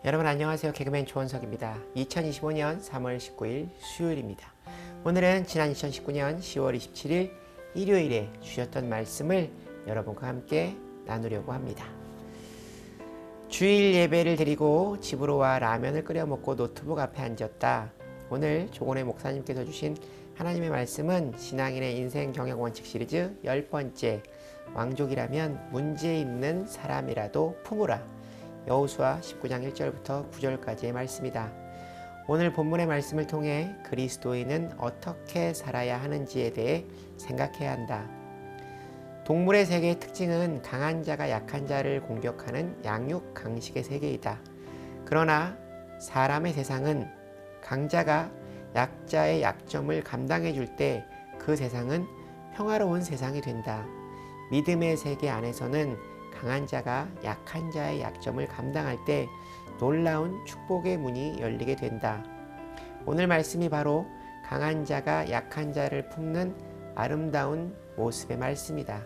여러분 안녕하세요. 개그맨 조원석입니다. 2025년 3월 19일 수요일입니다. 오늘은 지난 2019년 10월 27일 일요일에 주셨던 말씀을 여러분과 함께 나누려고 합니다. 주일 예배를 드리고 집으로 와 라면을 끓여 먹고 노트북 앞에 앉았다. 오늘 조곤의 목사님께서 주신 하나님의 말씀은 신앙인의 인생 경영 원칙 시리즈 10번째 왕족이라면 문제 있는 사람이라도 품으라. 여호수아 19장 1절부터 9절까지의 말씀이다. 오늘 본문의 말씀을 통해 그리스도인은 어떻게 살아야 하는지에 대해 생각해야 한다. 동물의 세계의 특징은 강한 자가 약한 자를 공격하는 양육 강식의 세계이다. 그러나 사람의 세상은 강자가 약자의 약점을 감당해 줄 때 그 세상은 평화로운 세상이 된다. 믿음의 세계 안에서는 강한 자가 약한 자의 약점을 감당할 때 놀라운 축복의 문이 열리게 된다. 오늘 말씀이 바로 강한 자가 약한 자를 품는 아름다운 모습의 말씀이다.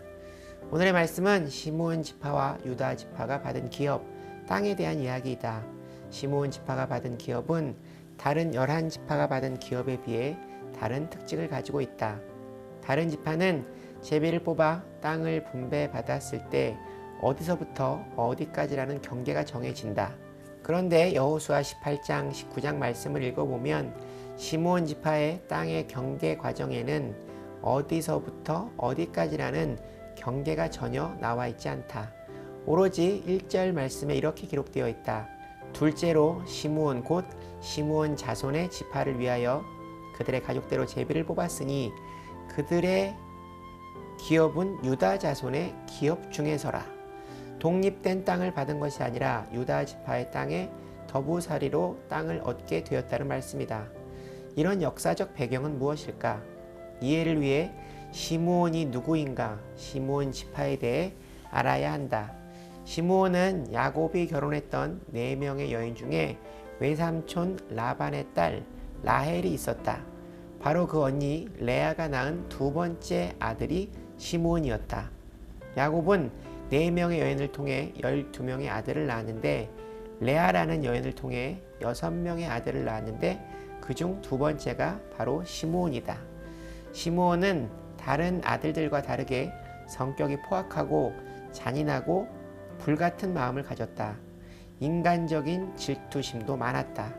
오늘의 말씀은 시므온 지파와 유다 지파가 받은 기업, 땅에 대한 이야기이다. 시므온 지파가 받은 기업은 다른 11지파가 받은 기업에 비해 다른 특징을 가지고 있다. 다른 지파는 제비를 뽑아 땅을 분배받았을 때 어디서부터 어디까지라는 경계가 정해진다. 그런데 여호수아 18장 19장 말씀을 읽어보면 시므온 지파의 땅의 경계 과정에는 어디서부터 어디까지라는 경계가 전혀 나와 있지 않다. 오로지 1절 말씀에 이렇게 기록되어 있다. 둘째로 시므온 곧 시므온 자손의 지파를 위하여 그들의 가족대로 제비를 뽑았으니 그들의 기업은 유다 자손의 기업 중에서라. 독립된 땅을 받은 것이 아니라 유다 지파의 땅에 더부살이로 땅을 얻게 되었다는 말씀이다. 이런 역사적 배경은 무엇일까? 이해를 위해 시므온이 누구인가? 시므온 지파에 대해 알아야 한다. 시므온은 야곱이 결혼했던 4명의 여인 중에 외삼촌 라반의 딸 라헬이 있었다. 바로 그 언니 레아가 낳은 두 번째 아들이 시므온이었다. 야곱은 4명의 여인을 통해 12명의 아들을 낳았는데 레아라는 여인을 통해 6명의 아들을 낳았는데 그중 두 번째가 바로 시므온이다. 시므온은 다른 아들들과 다르게 성격이 포악하고 잔인하고 불같은 마음을 가졌다. 인간적인 질투심도 많았다.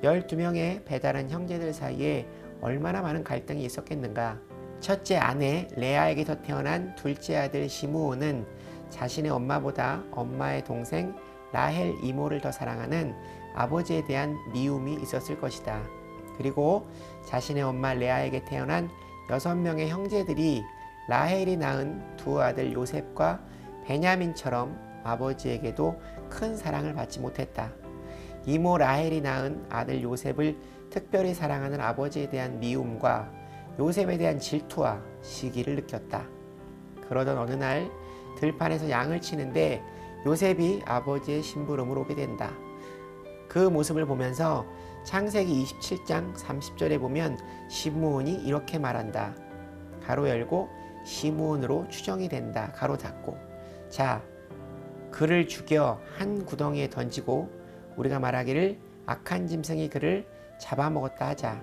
12명의 배다른 형제들 사이에 얼마나 많은 갈등이 있었겠는가. 첫째 아내 레아에게서 태어난 둘째 아들 시므온은 자신의 엄마보다 엄마의 동생 라헬 이모를 더 사랑하는 아버지에 대한 미움이 있었을 것이다. 그리고 자신의 엄마 레아에게 태어난 6명의 형제들이 라헬이 낳은 두 아들 요셉과 베냐민처럼 아버지에게도 큰 사랑을 받지 못했다. 이모 라헬이 낳은 아들 요셉을 특별히 사랑하는 아버지에 대한 미움과 요셉에 대한 질투와 시기를 느꼈다. 그러던 어느 날 들판에서 양을 치는데 요셉이 아버지의 심부름으로 오게 된다. 그 모습을 보면서 창세기 27장 30절에 보면 시므온이 이렇게 말한다. 가로 열고 시므온으로 추정이 된다. 가로 닫고. 자, 그를 죽여 한 구덩이에 던지고 우리가 말하기를 악한 짐승이 그를 잡아먹었다 하자.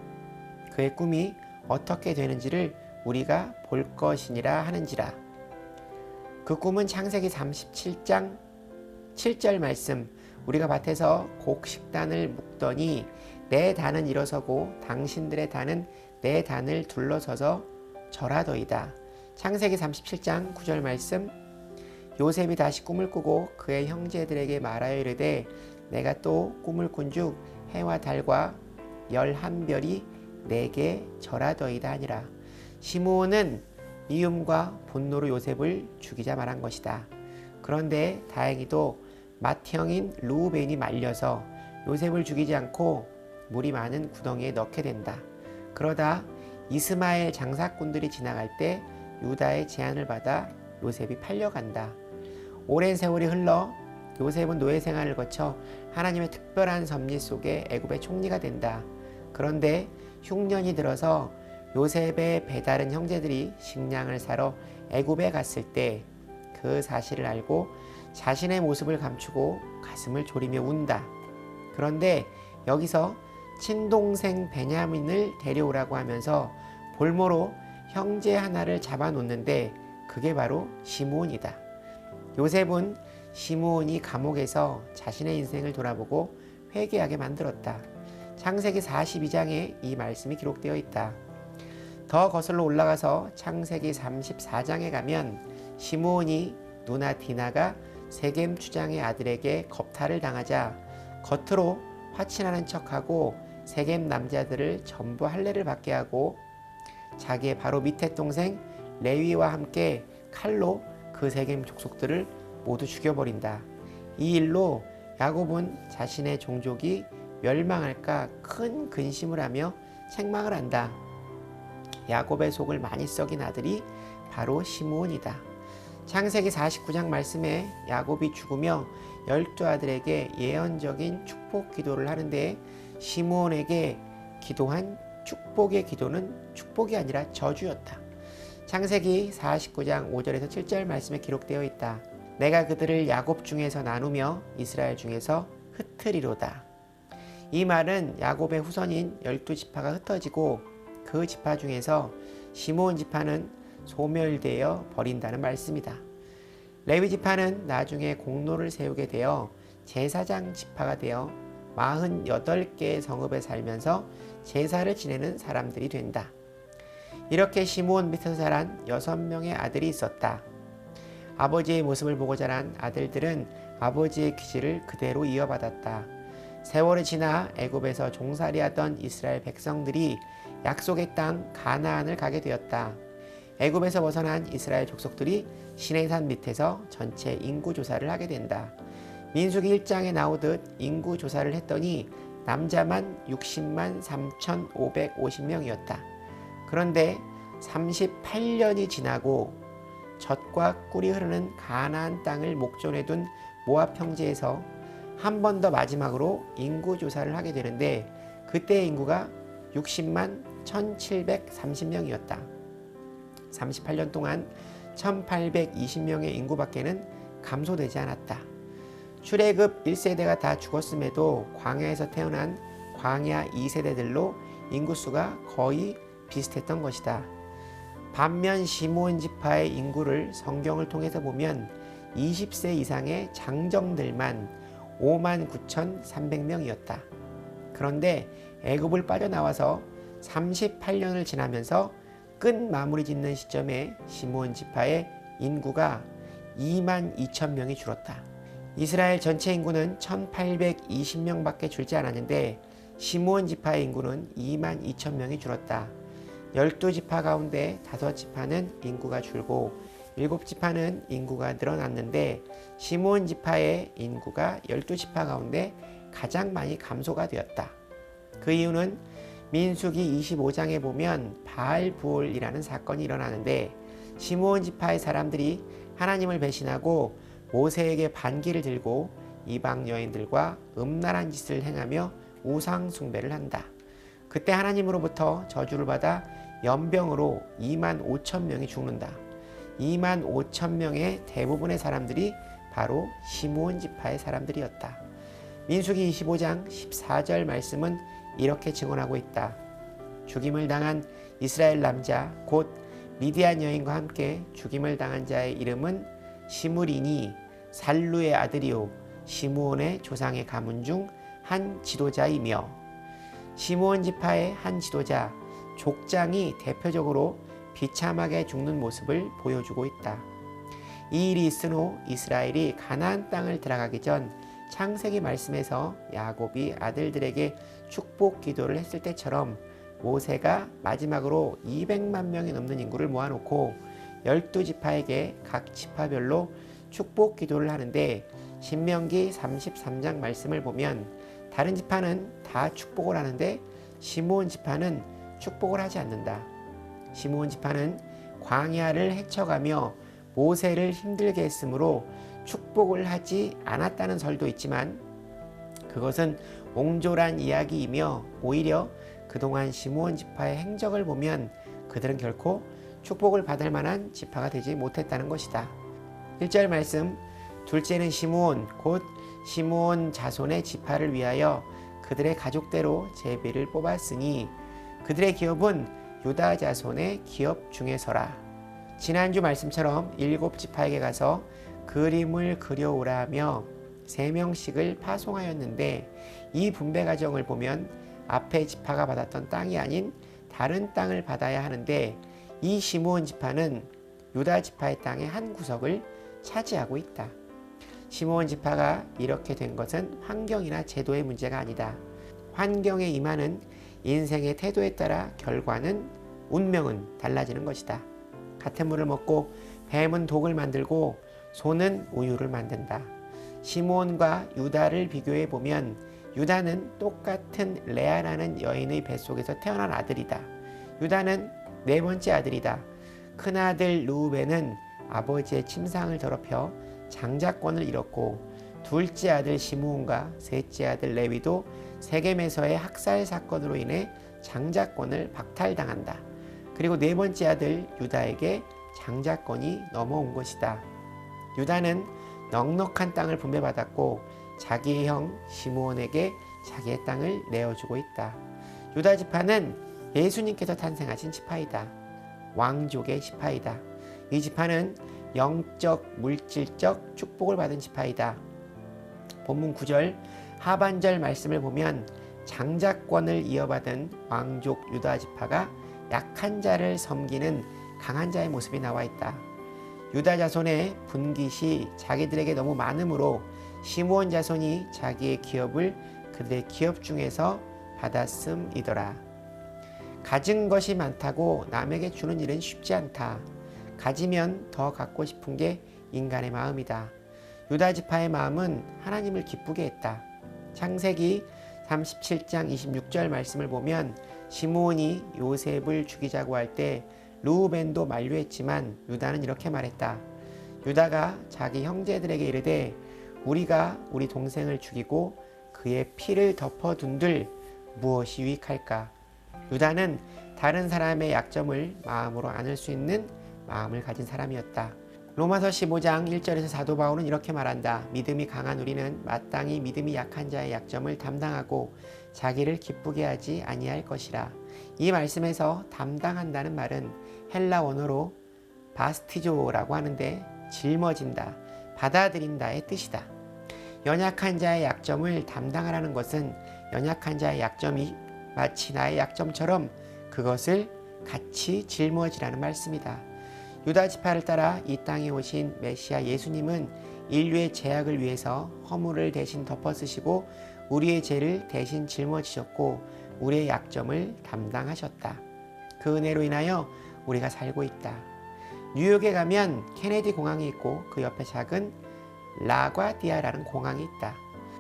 그의 꿈이 어떻게 되는지를 우리가 볼 것이니라 하는지라. 그 꿈은 창세기 37장 7절 말씀. 우리가 밭에서 곡식단을 묶더니 내 단은 일어서고 당신들의 단은 내 단을 둘러서서 절하더이다. 창세기 37장 9절 말씀. 요셉이 다시 꿈을 꾸고 그의 형제들에게 말하여 이르되 내가 또 꿈을 꾼즉 해와 달과 11별이 내게 절하더이다 하니라. 시므온은 미움과 분노로 요셉을 죽이자 말한 것이다. 그런데 다행히도 맏형인 르우벤이 말려서 요셉을 죽이지 않고 물이 많은 구덩이에 넣게 된다. 그러다 이스마엘 장사꾼들이 지나갈 때 유다의 제안을 받아 요셉이 팔려간다. 오랜 세월이 흘러 요셉은 노예 생활을 거쳐 하나님의 특별한 섭리 속에 애굽의 총리가 된다. 그런데 흉년이 들어서 요셉의 배다른 형제들이 식량을 사러 애굽에 갔을 때 그 사실을 알고 자신의 모습을 감추고 가슴을 졸이며 운다. 그런데 여기서 친동생 베냐민을 데려오라고 하면서 볼모로 형제 하나를 잡아놓는데 그게 바로 시므온이다. 요셉은 시므온이 감옥에서 자신의 인생을 돌아보고 회개하게 만들었다. 창세기 42장에 이 말씀이 기록되어 있다. 더 거슬러 올라가서 창세기 34장에 가면 시므온이 누나 디나가 세겜 추장의 아들에게 겁탈을 당하자 겉으로 화친하는 척하고 세겜 남자들을 전부 할례를 받게 하고 자기의 바로 밑에 동생 레위와 함께 칼로 그 세겜 족속들을 모두 죽여버린다. 이 일로 야곱은 자신의 종족이 멸망할까 큰 근심을 하며 책망을 한다. 야곱의 속을 많이 썩인 아들이 바로 시므온이다. 창세기 49장 말씀에 야곱이 죽으며 12아들에게 예언적인 축복 기도를 하는데 시므온에게 기도한 축복의 기도는 축복이 아니라 저주였다. 창세기 49장 5절에서 7절 말씀에 기록되어 있다. 내가 그들을 야곱 중에서 나누며 이스라엘 중에서 흩으리로다. 이 말은 야곱의 후손인 12지파가 흩어지고 그 지파 중에서 시므온 지파는 소멸되어 버린다는 말씀이다. 레위 지파는 나중에 공로를 세우게 되어 제사장 지파가 되어 48개의 성읍에 살면서 제사를 지내는 사람들이 된다. 이렇게 시므온 밑에서 자란 6명의 아들이 있었다. 아버지의 모습을 보고 자란 아들들은 아버지의 기질을 그대로 이어받았다. 세월이 지나 애굽에서 종살이하던 이스라엘 백성들이 약속의 땅 가나안을 가게 되었다. 애굽에서 벗어난 이스라엘 족속들이 시내산 밑에서 전체 인구 조사를 하게 된다. 민수기 1장에 나오듯 인구 조사를 했더니 남자만 60만 3,550명이었다. 그런데 38년이 지나고 젖과 꿀이 흐르는 가나안 땅을 목전에 둔 모압 평지에서 한 번 더 마지막으로 인구 조사를 하게 되는데 그때의 인구가 60만 1,730명이었다. 38년 동안 1,820명의 인구밖에는 감소되지 않았다. 출애굽 1세대가 다 죽었음에도 광야에서 태어난 광야 2세대들로 인구수가 거의 비슷했던 것이다. 반면 시므온 지파의 인구를 성경을 통해서 보면 20세 이상의 장정들만 59,300명이었다. 그런데 애굽을 빠져나와서 38년을 지나면서 끝 마무리 짓는 시점에 시므온 지파의 인구가 22,000명이 줄었다. 이스라엘 전체 인구는 1,820명밖에 줄지 않았는데 시므온 지파의 인구는 22,000명이 줄었다. 12지파 가운데 5지파는 인구가 줄고 7지파는 인구가 늘어났는데 시므온 지파의 인구가 12지파 가운데 가장 많이 감소가 되었다. 그 이유는 민수기 25장에 보면 바알부올이라는 사건이 일어나는데 시므온 지파의 사람들이 하나님을 배신하고 모세에게 반기를 들고 이방 여인들과 음란한 짓을 행하며 우상 숭배를 한다. 그때 하나님으로부터 저주를 받아 연병으로 25,000명이 죽는다. 25,000명의 대부분의 사람들이 바로 시므온 지파의 사람들이었다. 민수기 25장 14절 말씀은 이렇게 증언하고 있다. 죽임을 당한 이스라엘 남자 곧 미디안 여인과 함께 죽임을 당한 자의 이름은 시므리니 살루의 아들이요 시므온의 조상의 가문 중 한 지도자이며 시므온 지파의 한 지도자 족장이 대표적으로 비참하게 죽는 모습을 보여주고 있다. 이 일이 있은 후 이스라엘이 가나안 땅을 들어가기 전 창세기 말씀에서 야곱이 아들들에게 축복 기도를 했을 때처럼 모세가 마지막으로 200만 명이 넘는 인구를 모아놓고 12지파에게 각 지파별로 축복 기도를 하는데 신명기 33장 말씀을 보면 다른 지파는 다 축복을 하는데 시므온 지파는 축복을 하지 않는다. 시므온 지파는 광야를 헤쳐가며 모세를 힘들게 했으므로 축복을 하지 않았다는 설도 있지만 그것은 옹졸한 이야기이며 오히려 그동안 시므온 지파의 행적을 보면 그들은 결코 축복을 받을 만한 지파가 되지 못했다는 것이다. 1절 말씀 둘째는 시므온 곧 시므온 자손의 지파를 위하여 그들의 가족대로 제비를 뽑았으니 그들의 기업은 유다 자손의 기업 중에서라. 지난주 말씀처럼 7지파에게 가서 그림을 그려오라 하며 3명씩을 파송하였는데 이 분배 과정을 보면 앞에 지파가 받았던 땅이 아닌 다른 땅을 받아야 하는데 이 시므온 지파는 유다 지파의 땅의 한 구석을 차지하고 있다. 시므온 지파가 이렇게 된 것은 환경이나 제도의 문제가 아니다. 환경에 임하는 인생의 태도에 따라 결과는 운명은 달라지는 것이다. 같은 물을 먹고 뱀은 독을 만들고 소는 우유를 만든다. 시므온과 유다를 비교해 보면 유다는 똑같은 레아라는 여인의 뱃속에서 태어난 아들이다. 유다는 4번째 아들이다. 큰아들 르우벤은 아버지의 침상을 더럽혀 장자권을 잃었고 둘째 아들 시므온과 셋째 아들 레위도 세겜에서의 학살 사건으로 인해 장자권을 박탈당한다. 그리고 4번째 아들 유다에게 장자권이 넘어온 것이다. 유다는 넉넉한 땅을 분배받았고 자기의 형 시므온에게 자기의 땅을 내어주고 있다. 유다 지파는 예수님께서 탄생하신 지파이다. 왕족의 지파이다. 이 지파는 영적, 물질적 축복을 받은 지파이다. 본문 9절 하반절 말씀을 보면 장자권을 이어받은 왕족 유다 지파가 약한 자를 섬기는 강한 자의 모습이 나와 있다. 유다 자손의 분깃이 자기들에게 너무 많으므로 시므온 자손이 자기의 기업을 그들의 기업 중에서 받았음이더라. 가진 것이 많다고 남에게 주는 일은 쉽지 않다. 가지면 더 갖고 싶은 게 인간의 마음이다. 유다 지파의 마음은 하나님을 기쁘게 했다. 창세기 37장 26절 말씀을 보면 시므온이 요셉을 죽이자고 할 때 르우벤도 만류했지만 유다는 이렇게 말했다. 유다가 자기 형제들에게 이르되 우리가 우리 동생을 죽이고 그의 피를 덮어둔들 무엇이 유익할까? 유다는 다른 사람의 약점을 마음으로 안을 수 있는 마음을 가진 사람이었다. 로마서 15장 1절에서 사도 바울은 이렇게 말한다. 믿음이 강한 우리는 마땅히 믿음이 약한 자의 약점을 담당하고 자기를 기쁘게 하지 아니할 것이라. 이 말씀에서 담당한다는 말은 헬라 원어로 바스티조라고 하는데 짊어진다, 받아들인다의 뜻이다. 연약한 자의 약점을 담당하라는 것은 연약한 자의 약점이 마치 나의 약점처럼 그것을 같이 짊어지라는 말씀이다. 유다 지파를 따라 이 땅에 오신 메시아 예수님은 인류의 죄악을 위해서 허물을 대신 덮어쓰시고 우리의 죄를 대신 짊어지셨고 우리의 약점을 담당하셨다. 그 은혜로 인하여 우리가 살고 있다. 뉴욕에 가면 케네디 공항이 있고 그 옆에 작은 라과디아라는 공항이 있다.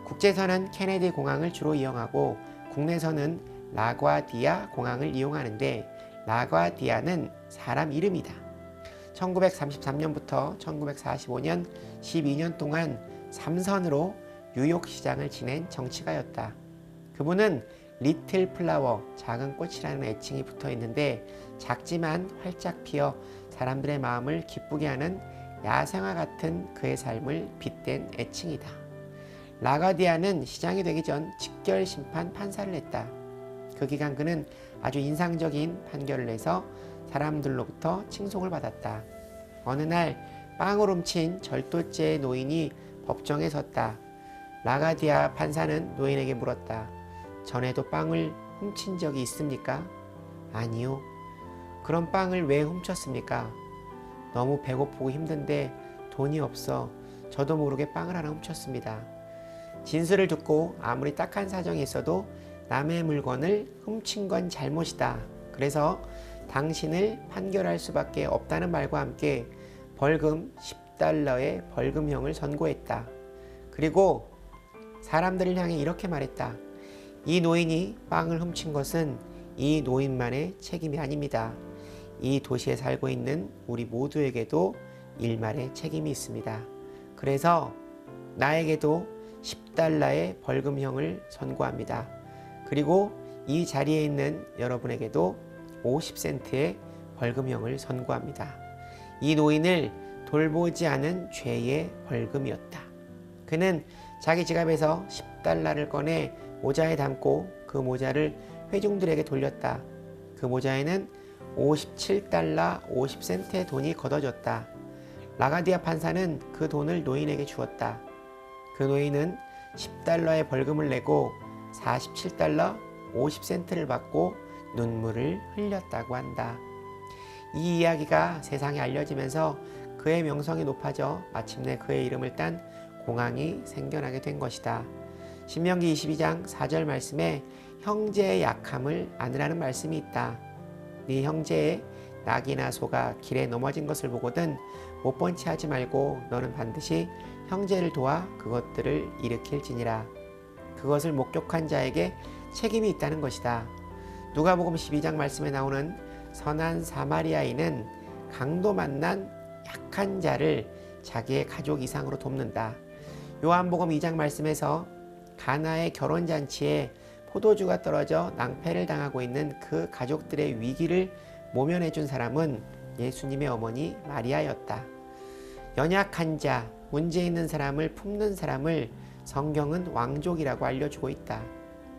국제선은 케네디 공항을 주로 이용하고 국내선은 라과디아 공항을 이용하는데 라과디아는 사람 이름이다. 1933년부터 1945년 12년 동안 3선으로 뉴욕 시장을 지낸 정치가였다. 그분은 리틀 플라워, 작은 꽃이라는 애칭이 붙어 있는데 작지만 활짝 피어 사람들의 마음을 기쁘게 하는 야생화 같은 그의 삶을 빗댄 애칭이다. 라가디아는 시장이 되기 전 직결 심판 판사를 했다. 그 기간 그는 아주 인상적인 판결을 내서 사람들로부터 칭송을 받았다. 어느 날 빵을 훔친 절도죄의 노인이 법정에 섰다. 라가디아 판사는 노인에게 물었다. 전에도 빵을 훔친 적이 있습니까? 아니요. 그럼 빵을 왜 훔쳤습니까? 너무 배고프고 힘든데 돈이 없어 저도 모르게 빵을 하나 훔쳤습니다. 진술을 듣고 아무리 딱한 사정이 있어도 남의 물건을 훔친 건 잘못이다. 그래서 당신을 판결할 수밖에 없다는 말과 함께 벌금 10달러의 벌금형을 선고했다. 그리고 사람들을 향해 이렇게 말했다. 이 노인이 빵을 훔친 것은 이 노인만의 책임이 아닙니다. 이 도시에 살고 있는 우리 모두에게도 일말의 책임이 있습니다. 그래서 나에게도 10달러의 벌금형을 선고합니다. 그리고 이 자리에 있는 여러분에게도 50센트의 벌금형을 선고합니다. 이 노인을 돌보지 않은 죄의 벌금이었다. 그는 자기 지갑에서 10달러를 꺼내 모자에 담고 그 모자를 회중들에게 돌렸다. 그 모자에는 57달러 50센트의 돈이 걷어졌다. 라가디아 판사는 그 돈을 노인에게 주었다. 그 노인은 10달러의 벌금을 내고 47달러 50센트를 받고 눈물을 흘렸다고 한다. 이 이야기가 세상에 알려지면서 그의 명성이 높아져 마침내 그의 이름을 딴 공항이 생겨나게 된 것이다. 신명기 22장 4절 말씀에 형제의 약함을 안으라는 말씀이 있다. 네 형제의 낙이나 소가 길에 넘어진 것을 보거든 못 본 채 하지 말고 너는 반드시 형제를 도와 그것들을 일으킬지니라. 그것을 목격한 자에게 책임이 있다는 것이다. 누가복음 12장 말씀에 나오는 선한 사마리아인은 강도 만난 약한 자를 자기의 가족 이상으로 돕는다. 요한복음 2장 말씀에서 가나의 결혼잔치에 포도주가 떨어져 낭패를 당하고 있는 그 가족들의 위기를 모면해 준 사람은 예수님의 어머니 마리아였다. 연약한 자, 문제 있는 사람을 품는 사람을 성경은 왕족이라고 알려주고 있다.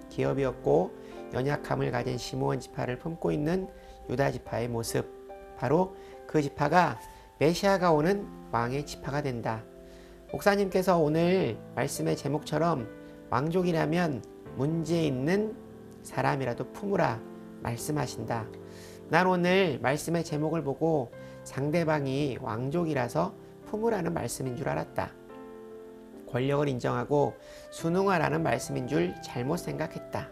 기업이었고 연약함을 가진 시므온 지파를 품고 있는 유다 지파의 모습, 바로 그 지파가 메시아가 오는 왕의 지파가 된다. 목사님께서 오늘 말씀의 제목처럼 왕족이라면 문제 있는 사람이라도 품으라 말씀하신다. 난 오늘 말씀의 제목을 보고 상대방이 왕족이라서 품으라는 말씀인 줄 알았다. 권력을 인정하고 순응하라는 말씀인 줄 잘못 생각했다.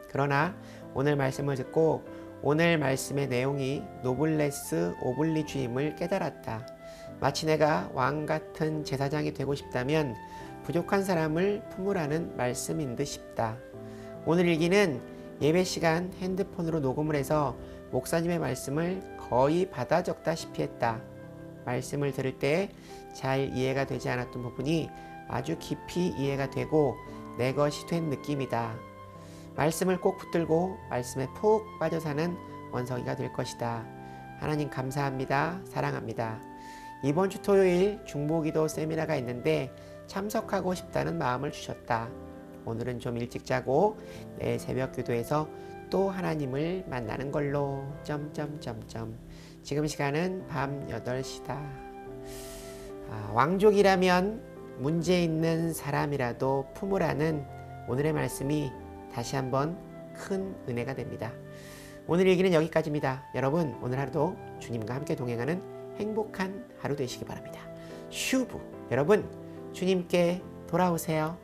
그러나 오늘 말씀을 듣고 오늘 말씀의 내용이 노블레스 오블리주임을 깨달았다. 마치 내가 왕 같은 제사장이 되고 싶다면 부족한 사람을 품으라는 말씀인 듯 싶다. 오늘 일기는 예배 시간 핸드폰으로 녹음을 해서 목사님의 말씀을 거의 받아 적다시피 했다. 말씀을 들을 때 잘 이해가 되지 않았던 부분이 아주 깊이 이해가 되고 내 것이 된 느낌이다. 말씀을 꼭 붙들고 말씀에 푹 빠져 사는 원석이가 될 것이다. 하나님 감사합니다. 사랑합니다. 이번 주 토요일 중보기도 세미나가 있는데 참석하고 싶다는 마음을 주셨다. 오늘은 좀 일찍 자고 내일 새벽 기도에서 또 하나님을 만나는 걸로... 지금 시간은 밤 8시다. 왕족이라면 문제 있는 사람이라도 품으라는 오늘의 말씀이 다시 한번 큰 은혜가 됩니다. 오늘 얘기는 여기까지입니다. 여러분 오늘 하루도 주님과 함께 동행하는 행복한 하루 되시기 바랍니다. 슈브 여러분 주님께 돌아오세요.